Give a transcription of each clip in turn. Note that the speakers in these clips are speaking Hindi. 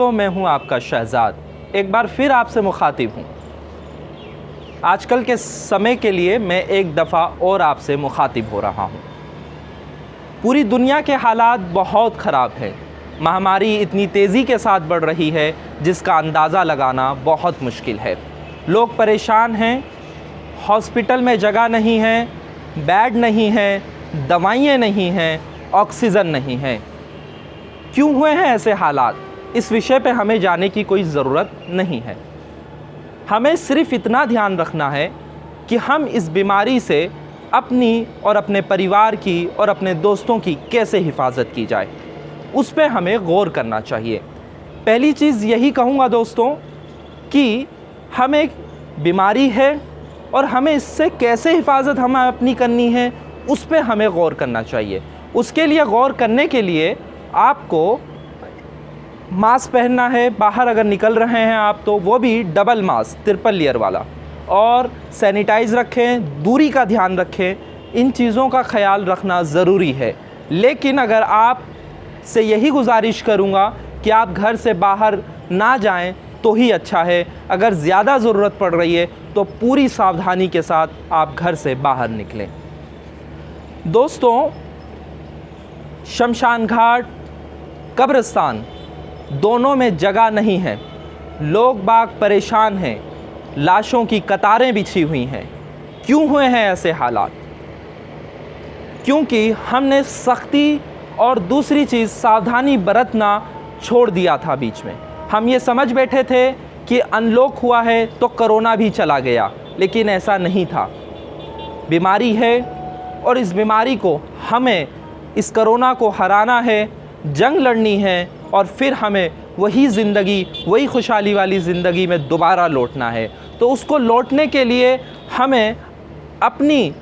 तो मैं हूं आपका शहजाद, एक बार फिर आपसे मुखातिब हूं। आजकल के समय के लिए मैं एक दफ़ा और आपसे मुखातिब हो रहा हूं। पूरी दुनिया के हालात बहुत ख़राब हैं। महामारी इतनी तेज़ी के साथ बढ़ रही है जिसका अंदाज़ा लगाना बहुत मुश्किल है। लोग परेशान हैं, हॉस्पिटल में जगह नहीं है, बेड नहीं है, दवाइयाँ नहीं हैं, ऑक्सीजन नहीं है। क्यों हुए हैं ऐसे हालात? इस विषय पे हमें जाने की कोई ज़रूरत नहीं है। हमें सिर्फ़ इतना ध्यान रखना है कि हम इस बीमारी से अपनी और अपने परिवार की और अपने दोस्तों की कैसे हिफाजत की जाए, उस पे हमें गौर करना चाहिए। पहली चीज़ यही कहूँगा दोस्तों कि हमें एक बीमारी है और हमें इससे कैसे हिफाजत हमें अपनी करनी है, उस पे हमें गौर करना चाहिए। उसके लिए गौर करने के लिए आपको मास्क पहनना है। बाहर अगर निकल रहे हैं आप तो वो भी डबल मास्क, ट्रिपल लेयर वाला, और सैनिटाइज़ रखें, दूरी का ध्यान रखें। इन चीज़ों का ख्याल रखना ज़रूरी है। लेकिन अगर आप से यही गुजारिश करूँगा कि आप घर से बाहर ना जाएं तो ही अच्छा है। अगर ज़्यादा ज़रूरत पड़ रही है तो पूरी सावधानी के साथ आप घर से बाहर निकलें। दोस्तों, शमशान घाट, कब्रिस्तान दोनों में जगह नहीं है। लोग बाग परेशान हैं, लाशों की कतारें बिछी हुई हैं। क्यों हुए हैं ऐसे हालात? क्योंकि हमने सख्ती और दूसरी चीज़ सावधानी बरतना छोड़ दिया था। बीच में हम ये समझ बैठे थे कि अनलॉक हुआ है तो कोरोना भी चला गया, लेकिन ऐसा नहीं था। बीमारी है और इस बीमारी को हमें, इस कोरोना को हराना है, जंग लड़नी है और फिर हमें वही ज़िंदगी, वही खुशहाली वाली ज़िंदगी में दोबारा लौटना है। तो उसको लौटने के लिए हमें अपनी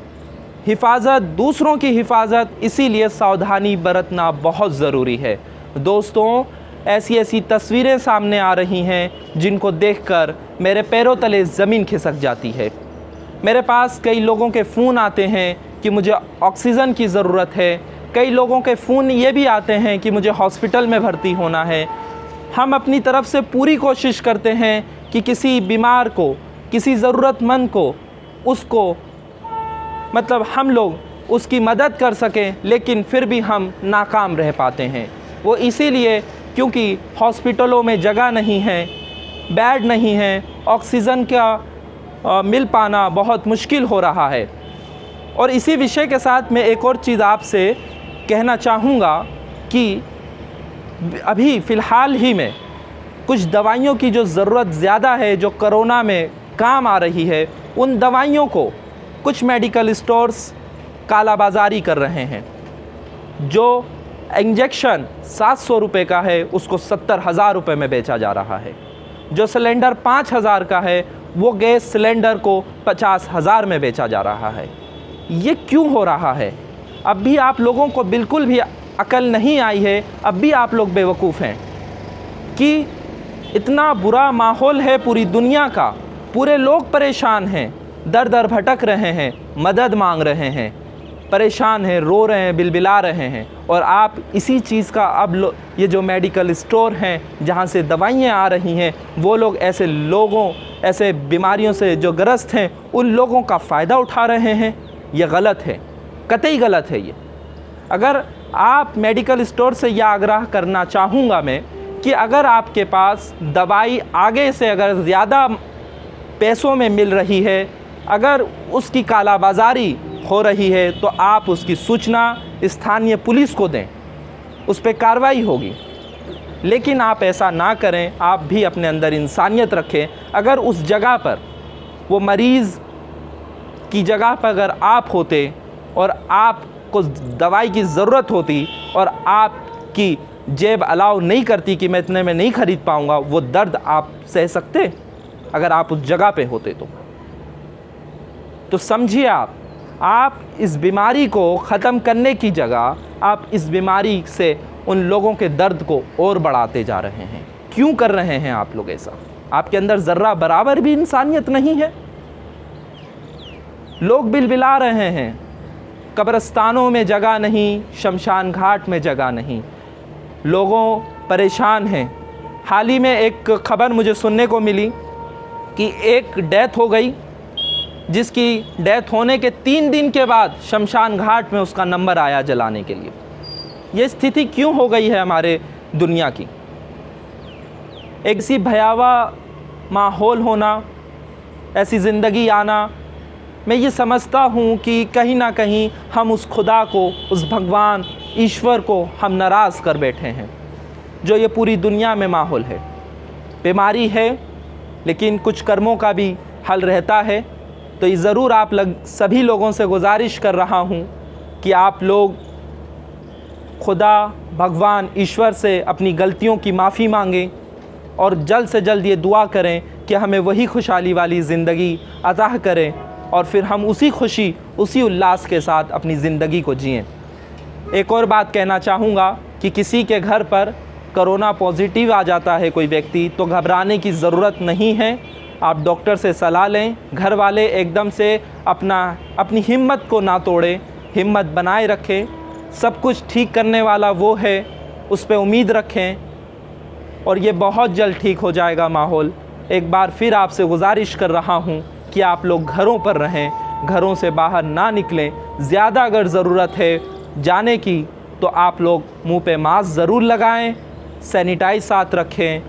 हिफाजत, दूसरों की हिफाजत, इसीलिए सावधानी बरतना बहुत ज़रूरी है। दोस्तों, ऐसी ऐसी तस्वीरें सामने आ रही हैं जिनको देखकर मेरे पैरों तले ज़मीन खिसक जाती है। मेरे पास कई लोगों के फ़ोन आते हैं कि मुझे ऑक्सीजन की ज़रूरत है। कई लोगों के फ़ोन ये भी आते हैं कि मुझे हॉस्पिटल में भर्ती होना है। हम अपनी तरफ से पूरी कोशिश करते हैं कि किसी बीमार को, किसी ज़रूरतमंद को, उसको मतलब हम लोग उसकी मदद कर सकें, लेकिन फिर भी हम नाकाम रह पाते हैं। वो इसीलिए क्योंकि हॉस्पिटलों में जगह नहीं है, बेड नहीं है, ऑक्सीजन का मिल पाना बहुत मुश्किल हो रहा है। और इसी विषय के साथ मैं एक और चीज़ आपसे कहना चाहूँगा कि अभी फ़िलहाल ही में कुछ दवाइयों की जो ज़रूरत ज़्यादा है, जो कोरोना में काम आ रही है, उन दवाइयों को कुछ मेडिकल स्टोर्स कालाबाज़ारी कर रहे हैं। जो इंजेक्शन 700 रुपये का है उसको 70,000 रुपये में बेचा जा रहा है। जो सिलेंडर 5,000 का है वो गैस सिलेंडर को 50,000 में बेचा जा रहा है। ये क्यों हो रहा है? अब भी आप लोगों को बिल्कुल भी अकल नहीं आई है। अब भी आप लोग बेवकूफ़ हैं कि इतना बुरा माहौल है पूरी दुनिया का, पूरे लोग परेशान हैं, दर दर भटक रहे हैं, मदद मांग रहे हैं, परेशान हैं, रो रहे हैं, बिलबिला रहे हैं। और आप इसी चीज़ का अब ये जो मेडिकल स्टोर हैं जहाँ से दवाइयाँ आ रही हैं, वो लोग ऐसे लोगों, ऐसे बीमारियों से जो ग्रस्त हैं, उन लोगों का फ़ायदा उठा रहे हैं। ये गलत है, कतई गलत है ये। अगर आप मेडिकल स्टोर से यह आग्रह करना चाहूँगा मैं कि अगर आपके पास दवाई आगे से अगर ज़्यादा पैसों में मिल रही है, अगर उसकी कालाबाज़ारी हो रही है, तो आप उसकी सूचना स्थानीय पुलिस को दें, उस पर कार्रवाई होगी। लेकिन आप ऐसा ना करें, आप भी अपने अंदर इंसानियत रखें। अगर उस जगह पर, वो मरीज़ की जगह पर अगर आप होते और आपको दवाई की ज़रूरत होती और आपकी जेब अलाउ नहीं करती कि मैं इतने में नहीं ख़रीद पाऊँगा, वो दर्द आप सह सकते अगर आप उस जगह पे होते तो समझिए आप इस बीमारी को ख़त्म करने की जगह आप इस बीमारी से उन लोगों के दर्द को और बढ़ाते जा रहे हैं। क्यों कर रहे हैं आप लोग ऐसा? आपके अंदर ज़र्रा बराबर भी इंसानियत नहीं है। लोग बिलबिला रहे हैं, कब्रिस्तानों में जगह नहीं, शमशान घाट में जगह नहीं, लोगों परेशान हैं। हाल ही में एक खबर मुझे सुनने को मिली कि एक डेथ हो गई, जिसकी डेथ होने के 3 दिन के बाद शमशान घाट में उसका नंबर आया जलाने के लिए। ये स्थिति क्यों हो गई है हमारे दुनिया की? एक सी भयावह माहौल होना, ऐसी ज़िंदगी आना, मैं ये समझता हूँ कि कहीं ना कहीं हम उस खुदा को, उस भगवान ईश्वर को हम नाराज़ कर बैठे हैं। जो ये पूरी दुनिया में माहौल है, बीमारी है, लेकिन कुछ कर्मों का भी हल रहता है। तो ये ज़रूर आप सभी लोगों से गुजारिश कर रहा हूँ कि आप लोग खुदा, भगवान ईश्वर से अपनी गलतियों की माफ़ी मांगें और जल्द से जल्द ये दुआ करें कि हमें वही खुशहाली वाली ज़िंदगी अता करें और फिर हम उसी खुशी, उसी उल्लास के साथ अपनी ज़िंदगी को जिएं। एक और बात कहना चाहूँगा कि किसी के घर पर कोरोना पॉजिटिव आ जाता है कोई व्यक्ति, तो घबराने की ज़रूरत नहीं है। आप डॉक्टर से सलाह लें। घर वाले एकदम से अपनी हिम्मत को ना तोड़ें, हिम्मत बनाए रखें। सब कुछ ठीक करने वाला वो है, उस पर उम्मीद रखें और ये बहुत जल्द ठीक हो जाएगा माहौल। एक बार फिर आपसे गुजारिश कर रहा हूँ कि आप लोग घरों पर रहें, घरों से बाहर ना निकलें। ज़्यादा अगर ज़रूरत है जाने की तो आप लोग मुंह पे मास्क ज़रूर लगाएं, सैनिटाइज साथ रखें।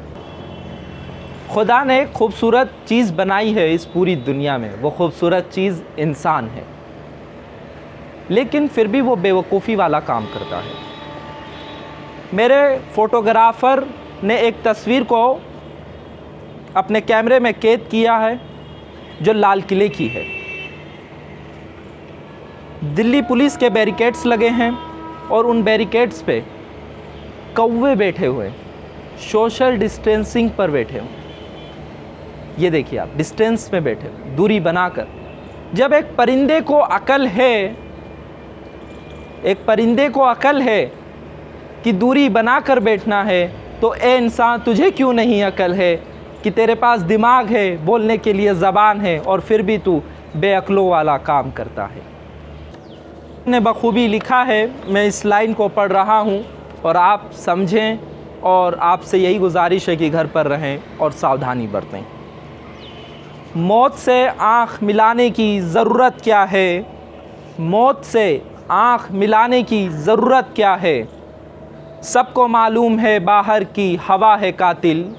खुदा ने एक खूबसूरत चीज़ बनाई है इस पूरी दुनिया में, वो खूबसूरत चीज़ इंसान है, लेकिन फिर भी वो बेवकूफ़ी वाला काम करता है। मेरे फ़ोटोग्राफ़र ने एक तस्वीर को अपने कैमरे में कैद किया है जो लाल किले की है। दिल्ली पुलिस के बैरिकेड्स लगे हैं और उन बैरिकेड्स पे कौवे बैठे हुए, सोशल डिस्टेंसिंग पर बैठे हुए। ये देखिए आप, डिस्टेंस में बैठे हुए, दूरी बनाकर। जब एक परिंदे को अकल है कि दूरी बनाकर बैठना है, तो ए इंसान, तुझे क्यों नहीं अकल है कि तेरे पास दिमाग है, बोलने के लिए ज़बान है, और फिर भी तू बेअक्लों वाला काम करता है। ने बखूबी लिखा है, मैं इस लाइन को पढ़ रहा हूँ और आप समझें, और आपसे यही गुजारिश है कि घर पर रहें और सावधानी बरतें। मौत से आँख मिलाने की ज़रूरत क्या है? मौत से आँख मिलाने की ज़रूरत क्या है? सबको मालूम है बाहर की हवा है कातिल,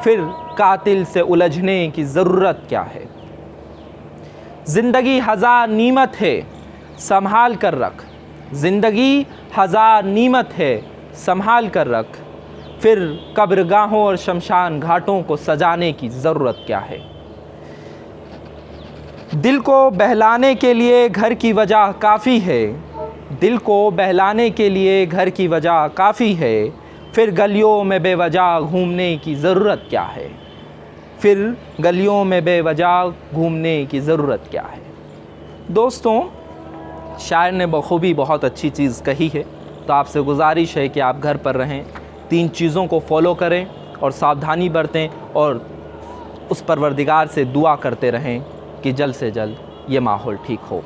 फिर कातिल से उलझने की ज़रूरत क्या है? ज़िंदगी हज़ार नीमत है, संभाल कर रख। ज़िंदगी हज़ार नीमत है, संभाल कर रख। फिर कब्रगाहों और शमशान घाटों को सजाने की ज़रूरत क्या है? दिल को बहलाने के लिए घर की वजह काफ़ी है, दिल को बहलाने के लिए घर की वजह काफ़ी है। फिर गलियों में बेवजह घूमने की ज़रूरत क्या है? फिर गलियों में बेवजह घूमने की ज़रूरत क्या है? दोस्तों, शायर ने बखूबी बहुत अच्छी चीज़ कही है, तो आपसे गुजारिश है कि आप घर पर रहें, 3 चीज़ों को फॉलो करें और सावधानी बरतें और उस परवरदिगार से दुआ करते रहें कि जल्द से जल्द ये माहौल ठीक हो।